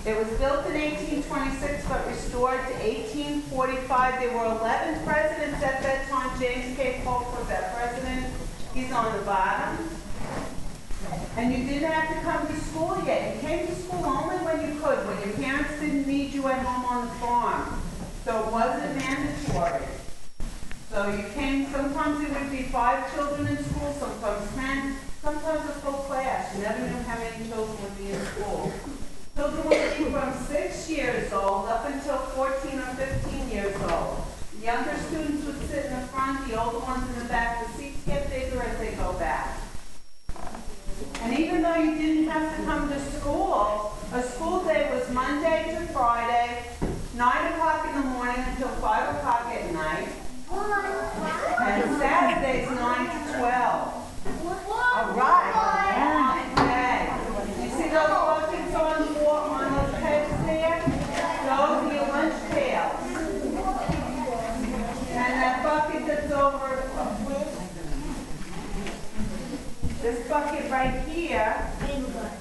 It was built in 1826 but restored to 1845. There were 11 presidents at that time. James K. Polk was our president. He's on the bottom. And you didn't have to come to school yet. You came to school only when you could, when your parents didn't need you at home on the farm. So it wasn't mandatory. So you came, sometimes it would be 5 children in school, sometimes 10, sometimes a full class. You never knew how many children would be in school. Children would be from 6 years old up until 14 or 15 years old. The younger students would sit in the front, the older ones in the back. The seats get bigger as they go back. And even though you didn't have to come to school, a school day was Monday to Friday, 9 o'clock in the morning until 5 o'clock at night. And Saturdays 9 to 12. All right. Okay. You see those buckets on those pegs there? Those are your lunch pails. And that bucket that's over, this bucket right here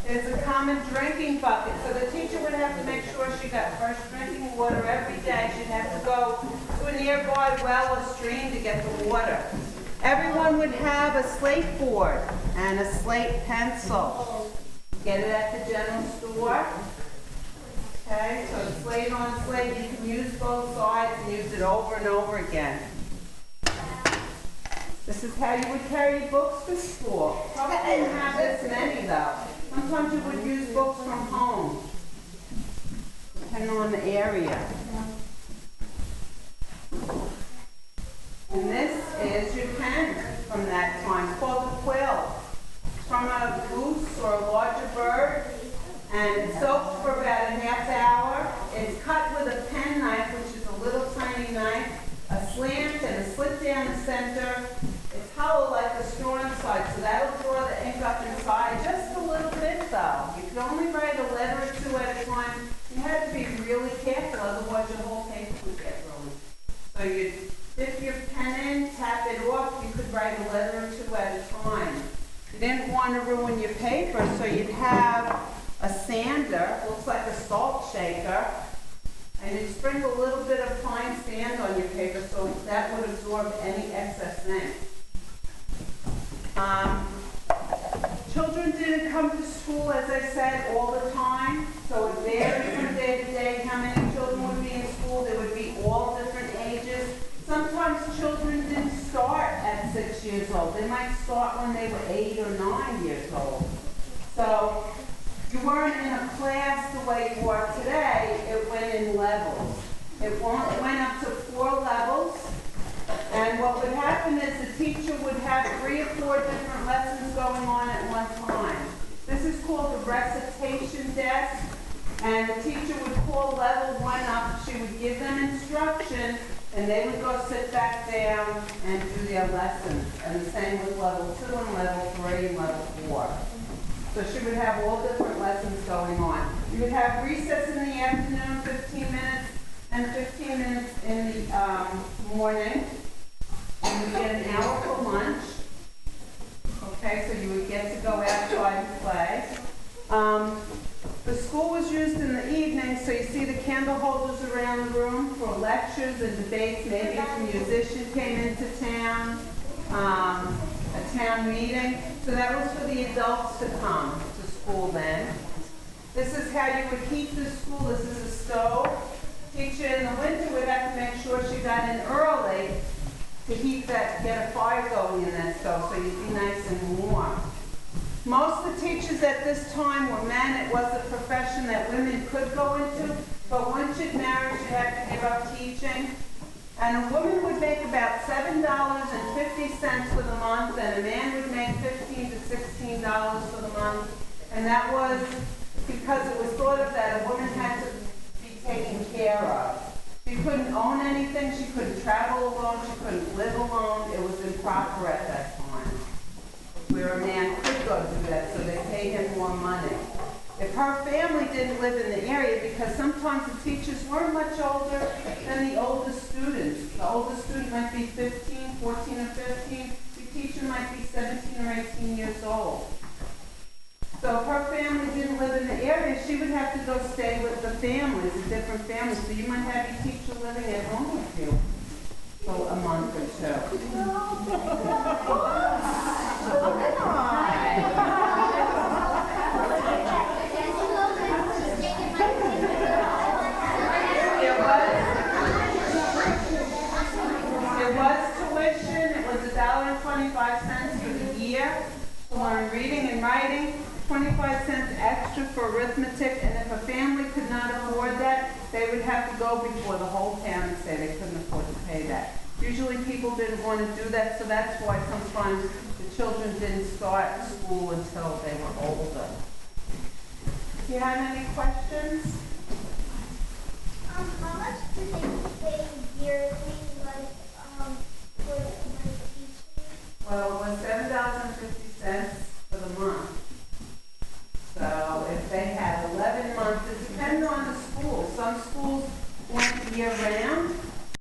is a common drinking bucket. So the teacher would have to make sure she got fresh drinking water every day. She'd have to go to a nearby well or stream to get the water. Everyone would have a slate board and a slate pencil. Get it at the general store. Okay, so slate on slate, you can use both sides and use it over and over again. This is how you would carry your books to school. Probably didn't have this many though. Sometimes you would use books from home, depending on the area. And this is your pen from that time. It's called a quill. It's from a goose or a larger bird. And it soaks for about a half hour. It's cut with a pen knife, which is a little tiny knife, a slant and a slit down the center. It's hollow like a straw inside, so that'll draw the ink up inside just a little bit though. You could only write a letter or two at a time. You had to be really careful, otherwise your whole paper would get ruined. So you'd dip your pen in, tap it off, you could write a letter or two at a time. You didn't want to ruin your paper, so you'd have a sander, looks like a salt shaker, and you'd sprinkle a little bit of fine sand on your paper so that would absorb any excess ink. Children didn't come to school, as I said, all the time, so it varied from day to day how many children would be in school. There would be all different ages. Sometimes children didn't start at 6 years old. They might start when they were 8 or 9 years old. So you weren't in a class the way you are today. It went in levels. It went up to 4 levels. And what would happen is the teacher would have 3 or 4 different lessons going on at one time. This is called the recitation desk. And the teacher would call level 1 up. She would give them instruction, and they would go sit back down and do their lessons. And the same with level 2 and level 3 and level 4. So she would have all different lessons going on. You would have recess in the afternoon, 15 minutes, and 15 minutes in the morning. You would get an hour for lunch. Okay, so you would get to go outside and play. The school was used in the evening, so you see the candle holders around the room for lectures and debates. Maybe if a musician came into town, a town meeting. So that was for the adults to come to school then. This is how you would heat the school. This is a stove. Teacher in the winter would have to make sure she got in early to heat that, get a fire going in that stove so you'd be nice and warm. Most of the teachers at this time were men. It was a profession that women could go into, but once you'd married, you had to give up teaching. And a woman would make about $7.50 for the month, and a man would make $15 to $16 for the month. And that was because it was thought of that a woman had to be taken care of. She couldn't own anything, she couldn't travel alone, she couldn't live alone. It was improper at that time, where a man could go do that, so they paid him more money. If her family didn't live in the area, because sometimes the teachers weren't much older than the oldest students. The oldest student might be 15, 14 or 15. The teacher might be 17 or 18 years old. So if her family didn't live in the area, she would have to go stay with the families, the different families. So you might have your teacher living at home with you for a month or two. There was tuition. It was $1.25 for the year to learn reading and writing, 25 cents extra for arithmetic, and if a family could not afford that, they would have to go before the whole town and say they couldn't afford to pay that. Usually people didn't want to do that, so that's why sometimes the children didn't start school until they were older. Do you have any questions? How much do they pay yearly, like, for teaching? Well, it was $7.50 for the month. So if they had 11 months, it depends on the school. Some schools went year-round.